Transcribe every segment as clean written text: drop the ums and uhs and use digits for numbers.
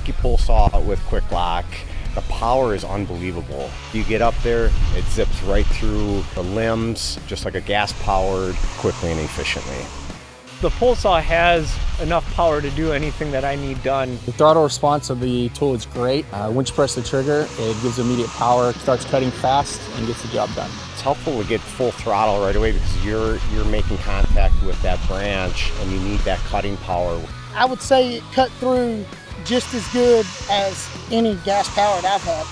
Milwaukee pole saw with QUIK-LOK, the power is unbelievable. You get up there, it zips right through the limbs, just like a gas-powered, quickly and efficiently. The pole saw has enough power to do anything that I need done. The throttle response of the tool is great. Once you press the trigger, it gives immediate power, starts cutting fast, and gets the job done. It's helpful to get full throttle right away because you're making contact with that branch and you need that cutting power. I would say it cut through just as good as any gas powered I've had.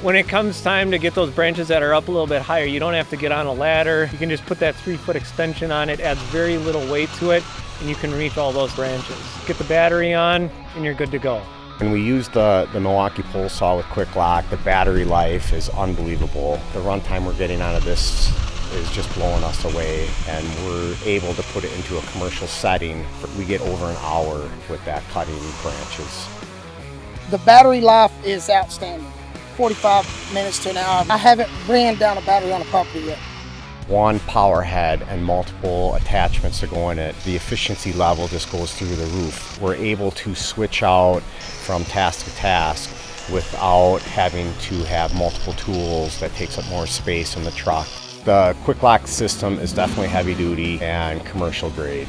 When it comes time to get those branches that are up a little bit higher, you don't have to get on a ladder. You can just put that 3-foot extension on it, adds very little weight to it, and you can reach all those branches. Get the battery on, and you're good to go. When we use the Milwaukee pole saw with QUIK-LOK, the battery life is unbelievable. The runtime we're getting out of this is just blowing us away, and we're able to put it into a commercial setting. We get over an hour with that cutting branches. The battery life is outstanding. 45 minutes to an hour. I haven't ran down a battery on a property yet. One power head and multiple attachments to go in it, the efficiency level just goes through the roof. We're able to switch out from task to task without having to have multiple tools that takes up more space in the truck. The QUIK-LOK system is definitely heavy duty and commercial grade.